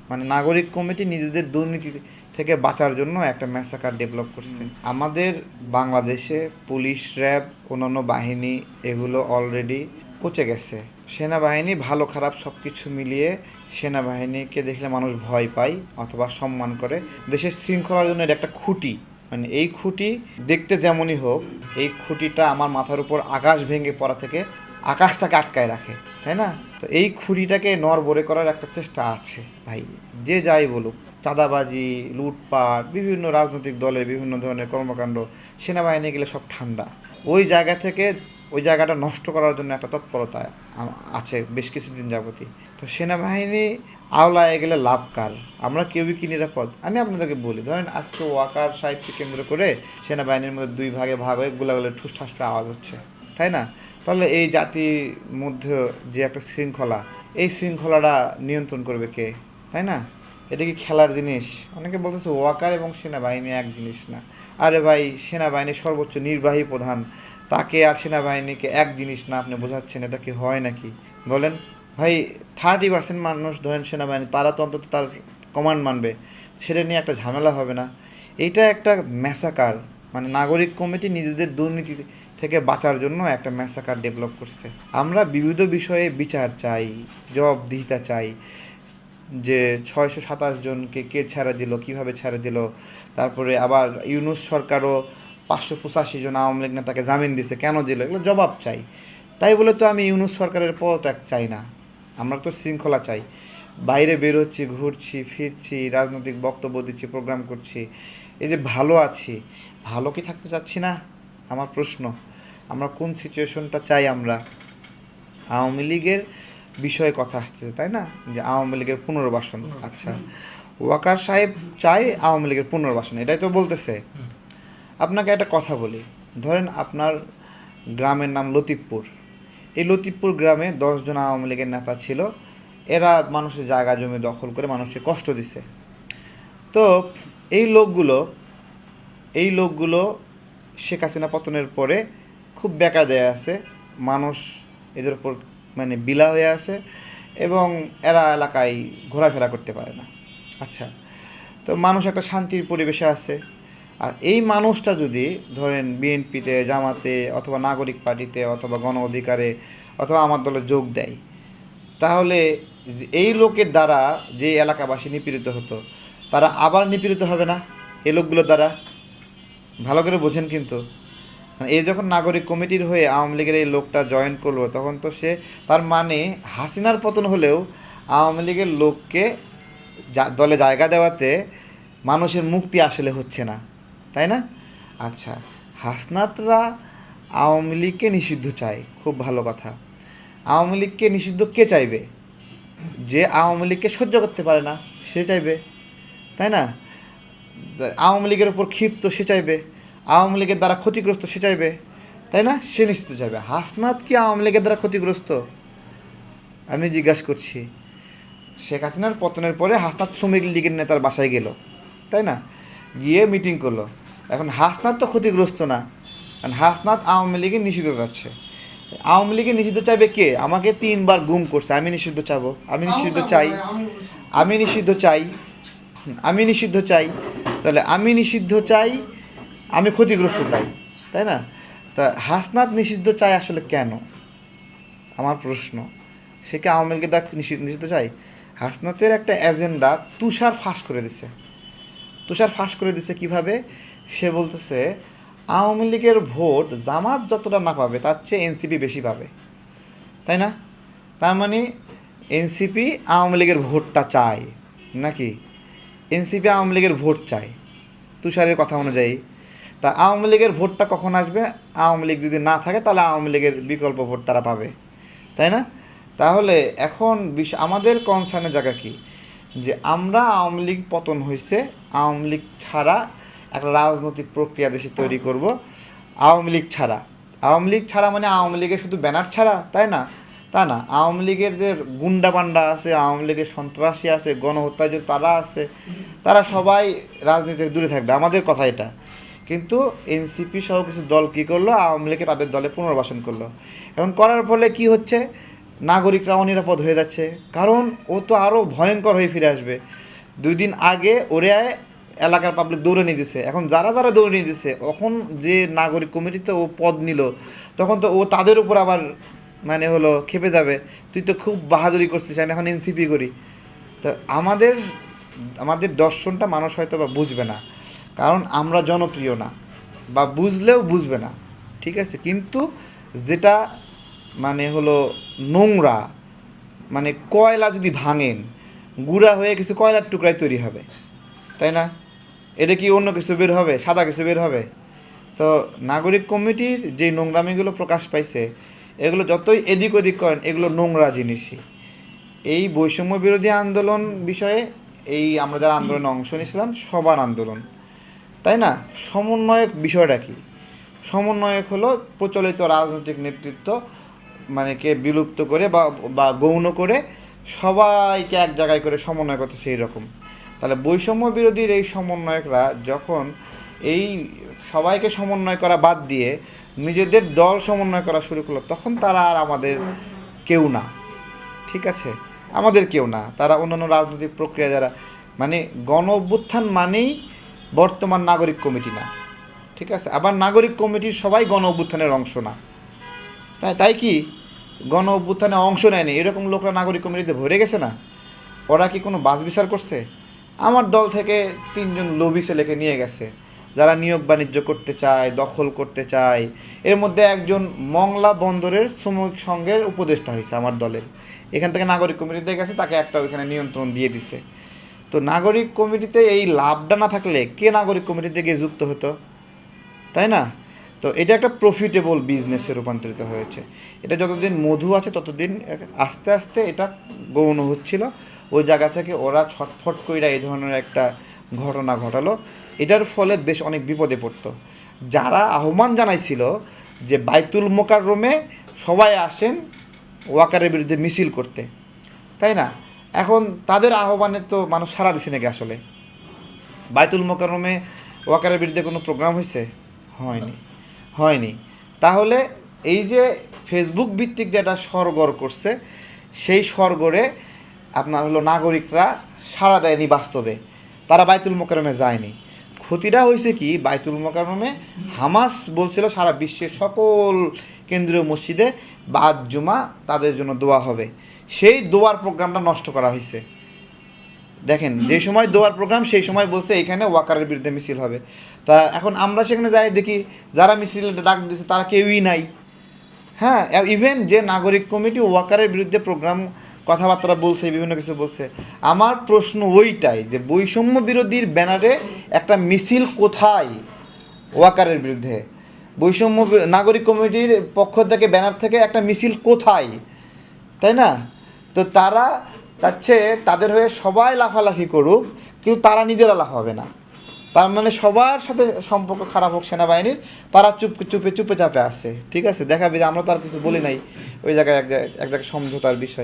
মানে নাগরিক কমিটি নিজেদের দুর্নীতি থেকে বাঁচার জন্য একটা ম্যাসাকার ডেভেলপ করছে। আমাদের বাংলাদেশে পুলিশ, র্যাব, অন্যান্য বাহিনী এগুলো অলরেডি পচে গেছে। সেনাবাহিনী ভালো খারাপ সব কিছু মিলিয়ে সেনাবাহিনীকে দেখলে মানুষ ভয় পায় অথবা সম্মান করে। দেশের শৃঙ্খলার জন্য এটা একটা খুঁটি। মানে এই খুঁটি দেখতে যেমনই হোক, এই খুঁটিটা আমার মাথার উপর আকাশ ভেঙে পড়া থেকে আকাশটাকে আটকায় রাখে, তাই না? তো এই খুঁটিটাকে নড়বড়ে করার একটা চেষ্টা আছে ভাই। যে যাই বলুক, চাঁদাবাজি, লুটপাট, বিভিন্ন রাজনৈতিক দলের বিভিন্ন ধরনের কর্মকাণ্ড, সেনাবাহিনী গেলে সব ঠান্ডা। ওই জায়গা থেকে ওই জায়গাটা নষ্ট করার জন্য একটা তৎপরতা আছে বেশ কিছুদিন যাবতই। তো সেনাবাহিনী আওলায় গেলে লাভ কার? আমরা কেউই কি নিরাপদ? আমি আপনাদেরকে বলি, ধরেন আজকে ওয়াকার সাহেবকে কেন্দ্র করে সেনাবাহিনীর মধ্যে দুই ভাগে ভাগ হয়ে গোলাগুলি ঠুস ঠাস করে আওয়াজ হচ্ছে, তাই না? তাহলে এই জাতির মধ্যে যে একটা শৃঙ্খলা, এই শৃঙ্খলাটা নিয়ন্ত্রণ করবে কে, তাই না? এটা কি খেলার জিনিস? অনেকে বলতেছে ওয়াকার এবং সেনাবাহিনী এক জিনিস না। আরে ভাই, সেনাবাহিনীর সর্বোচ্চ নির্বাহী প্রধান, তাকে আর সেনাবাহিনীকে এক জিনিস না আপনি বোঝাচ্ছেন, এটা কি হয় নাকি বলেন? ভাই, 30% মানুষ ধরেন সেনাবাহিনী, তারা তো অন্তত তার কমান্ড মানবে, সেটা নিয়ে একটা ঝামেলা হবে না? এইটা একটা ম্যাসাকার। মানে নাগরিক কমিটি নিজেদের দুর্নীতি থেকে বাঁচার জন্য একটা ম্যাসাকার ডেভেলপ করছে। আমরা বিবিধ বিষয়ে বিচার চাই, জবাবদিহিতা চাই, যে 627 জনকে কে ছেড়ে দিল, কিভাবে ছেড়ে দিল। তারপরে আবার ইউনূস সরকারও 585 জন আওয়ামী লীগ নেতাকে জামিন দিছে, কেন দিল, এগুলো জবাব চাই। তাই বলে তো আমি ইউনূস সরকারের পদত্যাগ চাই না। আমরা তো শৃঙ্খলা চাই। বাইরে বেরোচ্ছি, ঘুরছি ফিরছি, রাজনৈতিক বক্তব্য দিচ্ছি, প্রোগ্রাম করছি, এই যে ভালো আছি, ভালো কি থাকতে চাচ্ছি না? আমার প্রশ্ন, আমরা কোন সিচুয়েশনটা চাই? আমরা আওয়ামী লীগের বিষয়ে কথা আসতেছে, তাই না? যে আওয়ামী লীগের পুনর্বাসন। আচ্ছা, ওয়াকার সাহেব চাই আওয়ামী লীগের পুনর্বাসন, এটাই তো বলতেছে। আপনাকে একটা কথা বলি, ধরেন আপনার গ্রামের নাম লতিফপুর। এই লতিফপুর গ্রামে 10 জন আওয়ামী লীগের নেতা ছিল। এরা মানুষের জায়গা জমি দখল করে মানুষকে কষ্ট দিছে। তো এই লোকগুলো এই লোকগুলো শেখ হাসিনা পতনের পরে খুব বেকায়দায় আছে। মানুষ এদের উপর মানে বিলা হয়ে আছে এবং এরা এলাকায় ঘোরাফেরা করতে পারে না। আচ্ছা, তো মানুষ একটা শান্তির পরিবেশে আছে। আর এই মানুষটা যদি ধরেন বিএনপিতে, জামাতে অথবা নাগরিক পার্টিতে অথবা গণ অধিকারে অথবা আমার দলে যোগ দেয়, তাহলে এই লোকের দ্বারা যে এলাকাবাসী নিপীড়িত হতো, তারা আবার নিপীড়িত হবে না এই লোকগুলোর দ্বারা? ভালো করে বোঝেন কিন্তু। মানে এই যখন নাগরিক কমিটির হয়ে আওয়ামী লীগের এই লোকটা জয়েন করলো, তখন তো সে, তার মানে হাসিনার পতন হলেও আওয়ামী লীগের লোককে দলে জায়গা দেওয়াতে মানুষের মুক্তি আসলে হচ্ছে না, তাই না? আচ্ছা, হাসনাতরা আওয়ামী লীগকে নিষিদ্ধ চায়, খুব ভালো কথা। আওয়ামী লীগকে নিষিদ্ধ কে চাইবে? যে আওয়ামী লীগকে সহ্য করতে পারে না সে চাইবে, তাই না? আওয়ামী লীগের উপর ক্ষিপ্ত সে চাইবে, আওয়ামী লীগের দ্বারা ক্ষতিগ্রস্ত সে চাইবে, তাই না? সে নিশ্চিত চাইবে। হাসনাত কি আওয়ামী লীগের দ্বারা ক্ষতিগ্রস্ত? আমি জিজ্ঞাসা করছি। শেখ হাসিনার পতনের পরে হাসনাত শ্রমিক লীগের নেতার বাসায় গেল, তাই না? গিয়ে মিটিং করলো। এখন হাসনাত তো ক্ষতিগ্রস্ত না, কারণ হাসনাত আওয়ামী লীগের নিষিদ্ধ চাচ্ছে। আওয়ামী লীগের নিষিদ্ধ চাইবে কে? আমাকে 3বার গুম করছে, আমি নিষিদ্ধ চাবো? আমি নিষিদ্ধ চাই? আমি নিষিদ্ধ চাই? আমি নিষিদ্ধ চাই? তাহলে আমি নিষিদ্ধ চাই, আমি ক্ষতিগ্রস্ত চাই, তাই না? তা হাসনাত নিষিদ্ধ চাই আসলে কেন? আমার প্রশ্ন, সে কি আওয়ামী লীগের দ্বারা নিষিদ্ধ চাই? হাসনাতের একটা এজেন্ডা তুষার ফাঁস করে দিছে। তুষার ফাঁস করে দিছে কিভাবে? সে বলতেছে আওয়ামী লীগের ভোট জামাত যতটা না পাবে তার চেয়ে এনসিপি বেশি পাবে, তাই না? তার মানে এনসিপি আওয়ামী লীগের ভোটটা চায় নাকি? এনসিপি আওয়ামী লীগের ভোট চায় তুষারের কথা অনুযায়ী। তা আওয়ামী লীগের ভোটটা কখন আসবে? আওয়ামী লীগ যদি না থাকে তাহলে আওয়ামী লীগের বিকল্প ভোট তারা পাবে, তাই না? তাহলে এখন আমাদের কনসার্নের জায়গা কি? যে আমরা আওয়ামী লীগ পতন হয়েছে, আওয়ামী লীগ ছাড়া একটা রাজনৈতিক প্রক্রিয়া দেশে তৈরি করব। আওয়ামী লীগ ছাড়া, আওয়ামী লীগ ছাড়া মানে আওয়ামী লীগের শুধু ব্যানার ছাড়া, তাই না? তা না, আওয়ামী লীগের যে গুন্ডা পান্ডা আছে, আওয়ামী লীগের সন্ত্রাসী আছে, গণহত্যায় যে তারা আছে, তারা সবাই রাজনীতি থেকে দূরে থাকবে, আমাদের কথা এটা। কিন্তু এনসিপি সহ কিছু দল কী করলো? আওয়ামী লীগকে তাদের দলে পুনর্বাসন করলো। এখন করার ফলে কি হচ্ছে? নাগরিকরা অনিরাপদ হয়ে যাচ্ছে, কারণ ও তো আরও ভয়ঙ্কর হয়ে ফিরে আসবে। 2 দিন আগে ওরে এলাকার পাবলিক দৌড়ে নিয়ে দিছে, এখন যারা যারা দৌড়ে নিয়ে দিছে, এখন যে নাগরিক কমিটিতে ও পদ নিল, তখন তো ও তাদের উপর আবার মানে হলো খেপে যাবে, তুই তো খুব বাহাদুরি করছিস, আমি এখন এনসিপি করি। তো আমাদের আমাদের দর্শনটা মানুষ হয়তো বা বুঝবে না, কারণ আমরা জনপ্রিয় না, বা বুঝলেও বুঝবে না, ঠিক আছে। কিন্তু যেটা মানে হলো নোংরা, মানে কয়লা যদি ভাঙেন, গুঁড়া হয়ে কিছু কয়লার টুকরাই তৈরি হবে, তাই না? এটা কি অন্য কিছু বের হবে, সাদা কিছু বের হবে? তো নাগরিক কমিটির যে নোংরামিগুলো প্রকাশ পাইছে, এগুলো যতই এদিক ওদিক করেন, এগুলো নোংরা জিনিসই। এই বৈষম্য বিরোধী আন্দোলন বিষয়ে এই আমরা যারা আন্দোলনে অংশ নিয়েছিলাম, সবার আন্দোলন, তাই না? সমন্বয়ক বিষয়টা কি? সমন্বয়ক হলো প্রচলিত রাজনৈতিক নেতৃত্ব মানে কে বিলুপ্ত করে বা গৌণ করে সবাইকে এক জায়গায় করে সমন্বয় করতে, সেই রকম। তাহলে বৈষম্য বিরোধীর এই সমন্বয়করা যখন এই সবাইকে সমন্বয় করা বাদ দিয়ে নিজেদের দল সমন্বয় করা শুরু করলো, তখন তারা আর আমাদের কেউ না, ঠিক আছে? আমাদের কেউ না, তারা অন্যান্য রাজনৈতিক প্রক্রিয়া যারা, মানে গণ অভ্যুত্থান মানেই বর্তমান নাগরিক কমিটি না, ঠিক আছে? আবার নাগরিক কমিটির সবাই গণ অভ্যুত্থানের অংশ না, তাই কি গণ অভ্যুত্থানে অংশ নেয়নি এরকম লোকরা নাগরিক কমিটিতে ভরে গেছে না? ওরা কি কোনো বাছ বিচার করছে? আমার দল থেকে 3 জন লোভী ছেলেকে নিয়ে গেছে, যারা নিয়োগ বাণিজ্য করতে চায়, দখল করতে চায়। এর মধ্যে একজন মংলা বন্দরের শ্রমিক সংঘের উপদেষ্টা হয়েছে আমার দলের, এখান থেকে নাগরিক কমিটিতে গেছে, তাকে একটা ওইখানে নিয়ন্ত্রণ দিয়ে দিছে। তো নাগরিক কমিটিতে এই লাভটা না থাকলে কে নাগরিক কমিটিতে গিয়ে যুক্ত হতো, তাই না? তো এটা একটা প্রফিটেবল বিজনেসে রূপান্তরিত হয়েছে। এটা যতদিন মধু আছে ততদিন আস্তে আস্তে এটা গৌণ হচ্ছিল। ওই জায়গা থেকে ওরা ছটফট কইরা এই ধরনের একটা ঘটনা ঘটালো। এটার ফলে বেশ অনেক বিপদে পড়তো। যারা আহ্বান জানাইছিল যে বাইতুল মোকাররমে সবাই আসেন ওয়াকারের বিরুদ্ধে মিছিল করতে, তাই না? এখন তাদের আহ্বানে তো মানুষ সাড়া দিছে নাকি? আসলে বাইতুল মোকাররমে ওয়াকারের বিরুদ্ধে কোনো প্রোগ্রাম হয়েছে? হয়নি। তাহলে এই যে ফেসবুক ভিত্তিক যেটা সরগর করছে, সেই সরগরে আপনার হলো নাগরিকরা সাড়া দেয়নি, বাস্তবে তারা বাইতুল মোকাররমে যায়নি। ক্ষতিটা হয়েছে কি, বাইতুল মোকাররমে হামাস বলছিল সারা বিশ্বের সকল কেন্দ্রীয় মসজিদে বাদ জুমা তাদের জন্য দোয়া হবে, সেই দোয়ার প্রোগ্রামটা নষ্ট করা হয়েছে। দেখেন, যে সময় দোয়ার প্রোগ্রাম সেই সময় বলছে এখানে ওয়াকারের বিরুদ্ধে মিছিল হবে। তা এখন আমরা সেখানে যাই দেখি যারা মিছিলটা ডাক দিচ্ছে তারা কেউই নাই। হ্যাঁ, ইভেন যে নাগরিক কমিটি ওয়াকারের বিরুদ্ধে প্রোগ্রাম কথাবার্তা বলছে, বিভিন্ন কিছু বলছে। আমার প্রশ্ন ওইটাই যে বৈষম্য বিরোধীর ব্যানারে একটা মিছিল কোথায় ওয়াকারের বিরুদ্ধে? বৈষম্য নাগরিক কমিটির পক্ষ থেকে ব্যানার থেকে একটা মিছিল কোথায়, তাই না? তো তারা চাচ্ছে তাদের হয়ে সবাই লাফালাফি করুক, কিন্তু তারা নিজেরা লাফাবে না। তার মানে সবার সাথে সম্পর্ক খারাপ হোক সেনাবাহিনীর, তারা চুপে চাপে আছে, ঠিক আছে? দেখাবে যে আমরা তো আর কিছু বলি নাই, ওই জায়গায় এক জায়গায় সমঝোতার বিষয়।